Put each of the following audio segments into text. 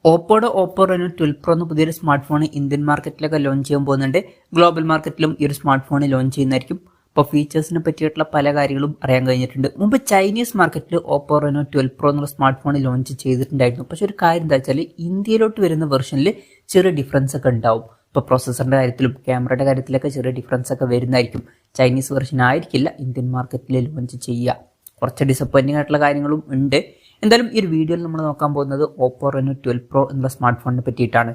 Oppo Reno 12 pro എന്ന പുതിയൊരു smart phone Indian മാർക്കറ്റിലൊക്കെ launch ചെയ്യാൻ പോകുന്നുണ്ട്. ഗ്ലോബൽ മാർക്കറ്റിലും ഈ ഒരു സ്മാർട്ട് ഫോൺ ലോഞ്ച് ചെയ്യുന്നതായിരിക്കും. അപ്പോൾ ഫീച്ചേഴ്സിനെ പറ്റിയിട്ടുള്ള പല കാര്യങ്ങളും അറിയാൻ കഴിഞ്ഞിട്ടുണ്ട്. മുമ്പ് ചൈനീസ് മാർക്കറ്റിൽ ഓപ്പോ റെനോ 12 പ്രോ എന്നുള്ള സ്മാർട്ട് ഫോൺ ലോഞ്ച് ചെയ്തിട്ടുണ്ടായിരുന്നു. പക്ഷെ ഒരു കാര്യം എന്താ വെച്ചാൽ ഇന്ത്യയിലോട്ട് വരുന്ന വെർഷനിൽ ചെറിയ ഡിഫറൻസ് ഒക്കെ ഉണ്ടാവും. ഇപ്പോൾ പ്രോസസ്സറിന്റെ കാര്യത്തിലും ക്യാമറയുടെ കാര്യത്തിലൊക്കെ ചെറിയ ഡിഫറൻസ് ഒക്കെ വരുന്നതായിരിക്കും. ചൈനീസ് വെർഷൻ ആയിരിക്കില്ല ഇന്ത്യൻ മാർക്കറ്റിൽ ലോഞ്ച് ചെയ്യുക. കുറച്ച് ഡിസപ്പോയിന്റിംഗ് ആയിട്ടുള്ള കാര്യങ്ങളും ഉണ്ട്. എന്തായാലും ഈ ഒരു വീഡിയോയിൽ നമ്മൾ നോക്കാൻ പോകുന്നത് ഓപ്പോ റെനോ 12 പ്രോ എന്നുള്ള സ്മാർട്ട് ഫോണിനെ പറ്റിയിട്ടാണ്.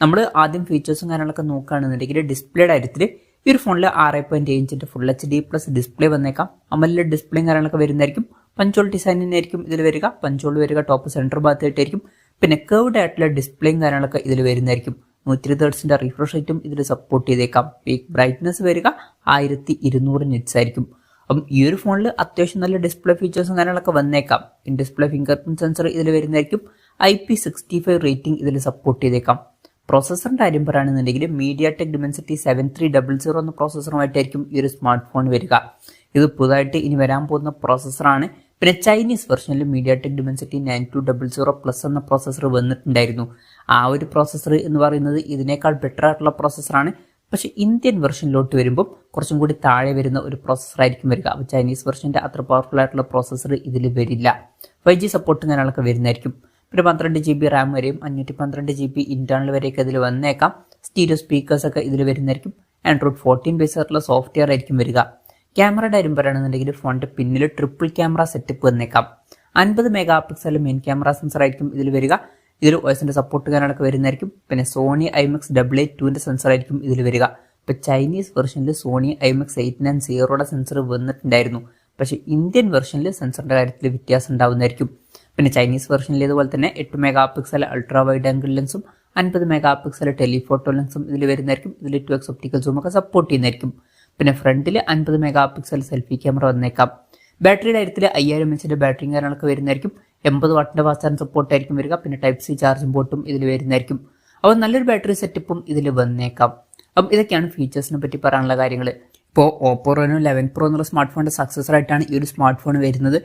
നമ്മൾ ആദ്യം ഫീച്ചേഴ്സും കാര്യങ്ങളൊക്കെ നോക്കുകയാണെന്നുണ്ടെങ്കിൽ ഡിസ്പ്ലേയുടെ കാര്യത്തിൽ ഈ ഒരു ഫോണിൽ 6.7 ഇഞ്ചിന്റെ ഫുൾ HD പ്ലസ് ഡിസ്പ്ലേ വന്നേക്കാം. അമല ഡിസ്പ്ലേയും കാര്യങ്ങളൊക്കെ വരുന്നതായിരിക്കും. പഞ്ചോൾ ഡിസൈൻ തന്നെയായിരിക്കും ഇതിൽ വരിക. പഞ്ചോൾ വരിക ടോപ്പ് സെൻറ്റർ ഭാഗത്തായിട്ടായിരിക്കും. പിന്നെ കർവ്ഡ് ആയിട്ടുള്ള ഡിസ്പ്ലേയും കാര്യങ്ങളൊക്കെ ഇതിൽ വരുന്നതായിരിക്കും. 120 ഹെർട്സിന്റെ റിഫ്രഷ് റേറ്റും ഇതിൽ സപ്പോർട്ട് ചെയ്തേക്കാം. പീക്ക് ബ്രൈറ്റ്നസ് വരിക 1200 നിറ്റ്സ് ആയിരിക്കും. അപ്പം ഈ ഒരു ഫോണിൽ അത്യാവശ്യം നല്ല ഡിസ്പ്ലേ ഫീച്ചേഴ്സും കാര്യങ്ങളൊക്കെ വന്നേക്കാം. ഡിസ്പ്ലേ ഫിംഗർ പ്രിന്റ് സെൻസർ ഇതിൽ വരുന്നതായിരിക്കും. IP65 റേറ്റിംഗ് ഇതിൽ സപ്പോർട്ട് ചെയ്തേക്കാം. പ്രോസസ്സറിന്റെ കാര്യം പറയുകയാണെന്നുണ്ടെങ്കിൽ MediaTek Dimensity 7300 എന്ന പ്രോസസ്സറുമായിട്ടായിരിക്കും ഈ ഒരു സ്മാർട്ട് ഫോൺ വരിക. ഇത് പുതുതായിട്ട് ഇനി വരാൻ പോകുന്ന പ്രോസസ്സറാണ്. പിന്നെ ചൈനീസ് വെർഷനിൽ MediaTek Dimensity 9200 പ്ലസ് എന്ന പ്രോസസ്സർ വന്നിട്ടുണ്ടായിരുന്നു. ആ ഒരു പ്രോസസ്സർ എന്ന് പറയുന്നത് ഇതിനേക്കാൾ ബെറ്റർ ആയിട്ടുള്ള പ്രോസസ്സറാണ്. പക്ഷെ ഇന്ത്യൻ വെർഷനിലോട്ട് വരുമ്പോൾ കുറച്ചും കൂടി താഴെ വരുന്ന ഒരു പ്രോസസ്സറായിരിക്കും വരിക. അപ്പോൾ ചൈനീസ് വെർഷന്റെ അത്ര പവർഫുൾ ആയിട്ടുള്ള പ്രോസസ്സർ ഇതിൽ വരില്ല. 5G സപ്പോർട്ടും കാര്യങ്ങളൊക്കെ വരുന്നതായിരിക്കും. പിന്നെ 12 GB റാം വരെയും 512 GB ഇന്റേണൽ വരെയൊക്കെ ഇതിൽ വന്നേക്കാം. സ്റ്റീരിയോ സ്പീക്കേഴ്സ് ഒക്കെ ഇതിൽ വരുന്നതായിരിക്കും. Android 14 ബേസ് ആയിട്ടുള്ള സോഫ്റ്റ്വെയർ ആയിരിക്കും വരിക. ക്യാമറയുടെ കാര്യം പറയുകയാണെന്നുണ്ടെങ്കിൽ ഫോണിന്റെ പിന്നിൽ ട്രിപ്പിൾ ക്യാമറ സെറ്റപ്പ് വന്നേക്കാം. 50 mega pixel main camera sensor ആയിരിക്കും ഇതിൽ വരിക. ഇതിൽ OSന്റെ സപ്പോർട്ട് കാര്യങ്ങളൊക്കെ വരുന്നതായിരിക്കും. പിന്നെ സോണി IMX 882ന്റെ സെൻസർ ആയിരിക്കും ഇതിൽ വരിക. ഇപ്പൊ ചൈനീസ് വെർഷനിൽ സോണി IMX 890യുടെ സെൻസർ വന്നിട്ടുണ്ടായിരുന്നു. പക്ഷെ ഇന്ത്യൻ വെർഷനിൽ സെൻസറിന്റെ കാര്യത്തിൽ വ്യത്യാസം ഉണ്ടാവുന്നതായിരിക്കും. പിന്നെ ചൈനീസ് വെർഷനിൽ ഇതുപോലെ തന്നെ 8 mega pixel ultra wide angle ലെൻസും 50 മെഗാ പിക്സൽ ടെലിഫോട്ടോ ലെൻസും ഇതിൽ വരുന്നതായിരിക്കും. ഇതിൽ 2x ഒപ്റ്റിക്കൽ സൂം ഒക്കെ സപ്പോർട്ട് ചെയ്യുന്നതായിരിക്കും. പിന്നെ ഫ്രണ്ടിൽ 50 മെഗാ പിക്സൽ സെൽഫി ക്യാമറ വന്നേക്കാം. ബാറ്ററിയുടെ കാര്യത്തിൽ 5000 mAh ബാറ്ററിയും കാര്യങ്ങളൊക്കെ വരുന്നതായിരിക്കും. 80 വാട്ടിന്റെ ഫാസ്റ്റ് ചാർജ് സപ്പോർട്ട് ആയിരിക്കും വരിക. പിന്നെ Type-C ചാർജിംഗ് പോർട്ടും ഇതിൽ വരുന്നതായിരിക്കും. അപ്പോൾ നല്ലൊരു ബാറ്ററി സെറ്റപ്പും ഇതിൽ വന്നേക്കാം. അപ്പം ഇതൊക്കെയാണ് ഫീച്ചേഴ്സിനെ പറ്റി പറയാനുള്ള കാര്യങ്ങൾ. ഇപ്പോൾ ഓപ്പോ റെനോ 11 പ്രോ എന്നുള്ള സ്മാർട്ട് ഫോണിന്റെ സക്സസർ ആയിട്ടാണ് ഈ ഒരു സ്മാർട്ട് ഫോൺ വരുന്നത്.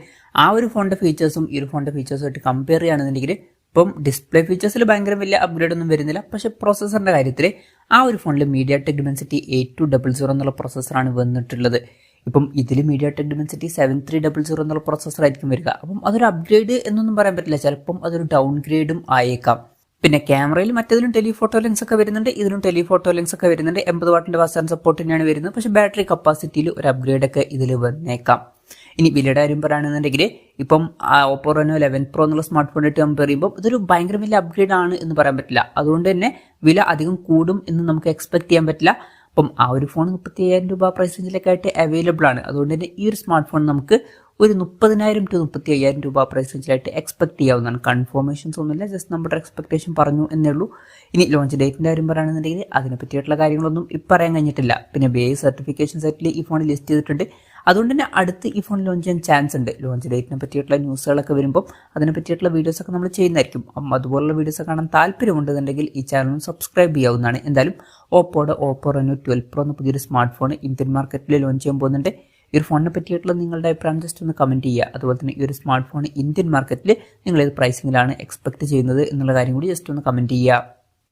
ആ ഒരു ഫോണിന്റെ ഫീച്ചേഴ്സും ഈ ഒരു ഫോണിന്റെ ഫീച്ചേഴ്സുമായിട്ട് കമ്പയർ ചെയ്യുകയാണെന്നുണ്ടെങ്കിൽ ഇപ്പം ഡിസ്പ്ലേ ഫീച്ചേഴ്സിൽ ഭയങ്കര വലിയ അപ്ഗ്രേഡ് ഒന്നും വരുന്നില്ല. പക്ഷേ പ്രോസസ്സറിന്റെ കാര്യത്തിൽ ആ ഒരു ഫോണിൽ MediaTek Dimensity 8200 എന്നുള്ള പ്രോസസ്സറാണ് വന്നിട്ടുള്ളത്. ഇപ്പം ഇതിൽ MediaTek Dimensity 7300 എന്നുള്ള പ്രോസസ്സർ ആയിരിക്കും വരിക. അപ്പം അതൊരു അപ്ഗ്രേഡ് എന്നൊന്നും പറയാൻ പറ്റില്ല. ചിലപ്പം അതൊരു ഡൗൺ ഗ്രേഡും ആയേക്കാം. പിന്നെ ക്യാമറയിൽ മറ്റേതിലും ടെലിഫോട്ടോ ലെൻസ് ഒക്കെ വരുന്നുണ്ട്. ഇതിലും ടെലിഫോട്ടോ ലെൻസ് ഒക്കെ വരുന്നുണ്ട്. 80 വാട്ടിന്റെ ഫാസ്റ്റ് ചാർജ് സപ്പോർട്ട് തന്നെയാണ് വരുന്നത്. പക്ഷേ ബാറ്ററി കപ്പാസിറ്റിയിൽ ഒരു അപ്ഗ്രേഡ് ഒക്കെ ഇതിൽ വന്നേക്കാം. ഇനി വിലയുടെ കാര്യം പറയുകയാണെന്നുണ്ടെങ്കിൽ ഇപ്പം ഓപ്പോ റെനോ 11 പ്രോ എന്നുള്ള സ്മാർട്ട് ഫോണായിട്ട് കമ്പയർ ചെയ്യുമ്പോൾ ഇതൊരു ഭയങ്കര വലിയ അപ്ഗ്രേഡ് ആണ് എന്ന് പറയാൻ പറ്റില്ല. അതുകൊണ്ട് തന്നെ വില അധികം കൂടും എന്ന് നമുക്ക് എക്സ്പെക്ട് ചെയ്യാൻ പറ്റില്ല. അപ്പം ആ ഒരു ഫോൺ 35,000 രൂപ പ്രൈസ് റേഞ്ചിലൊക്കെ ആയിട്ട് അവൈലബിൾ ആണ്. അതുകൊണ്ട് തന്നെ ഈ ഒരു സ്മാർട്ട് ഫോൺ നമുക്ക് ഒരു 30,000 to 35,000 രൂപ പ്രൈസ് റേഞ്ചിലായിട്ട് എക്സ്പെക്ട് ചെയ്യാവുന്നതാണ്. കൺഫർമേഷൻസ് ഒന്നുമില്ല, ജസ്റ്റ് നമ്മുടെ എക്സ്പെക്ടേഷൻ പറഞ്ഞു എന്നേ ഉള്ളൂ. ഇനി ലോഞ്ച് ഡേറ്റിന്റെ കാര്യം പറയുകയാണെന്നുണ്ടെങ്കിൽ അതിനെ പറ്റിയിട്ടുള്ള കാര്യങ്ങളൊന്നും ഇപ്പം പറയാൻ കഴിഞ്ഞിട്ടില്ല. പിന്നെ BI സർട്ടിഫിക്കേഷൻ സൈറ്റിൽ ഈ ഫോൺ ലിസ്റ്റ് ചെയ്തിട്ടുണ്ട്. അതുകൊണ്ട് തന്നെ അടുത്ത് ഈ ഫോൺ ലോഞ്ച് ചെയ്യാൻ ചാൻസ് ഉണ്ട്. ലോഞ്ച് ഡേറ്റിനെ പറ്റിയിട്ടുള്ള ന്യൂസുകളൊക്കെ വരുമ്പോൾ അതിനെ പറ്റിയിട്ടുള്ള വീഡിയോസൊക്കെ നമ്മൾ ചെയ്യുന്നതായിരിക്കും. അപ്പം അതുപോലുള്ള വീഡിയോസ് കാണാൻ താല്പര്യമുണ്ടെന്നുണ്ടെങ്കിൽ ഈ ചാനൽ സബ്സ്ക്രൈബ് ചെയ്യാവുന്നതാണ്. എന്തായാലും ഓപ്പോ റെനോ 12 പ്രോ എന്ന പുതിയൊരു സ്മാർട്ട് ഫോൺ ഇന്ത്യൻ മാർക്കറ്റിൽ ലോഞ്ച് ചെയ്യാൻ പോകുന്നുണ്ട്. ഈ ഒരു ഫോണിനെ പറ്റിയിട്ടുള്ള നിങ്ങളുടെ അഭിപ്രായം ജസ്റ്റ് ഒന്ന് കമൻറ്റ് ചെയ്യുക. അതുപോലെ തന്നെ ഈ ഒരു സ്മാർട്ട് ഫോൺ ഇന്ത്യൻ മാർക്കറ്റിൽ നിങ്ങൾ ഏത് പ്രൈസിങ്ങിലാണ് എക്സ്പെക്ട് ചെയ്യുന്നത് എന്നുള്ള കാര്യം കൂടി ജസ്റ്റ് ഒന്ന് കമൻറ്റ് ചെയ്യുക.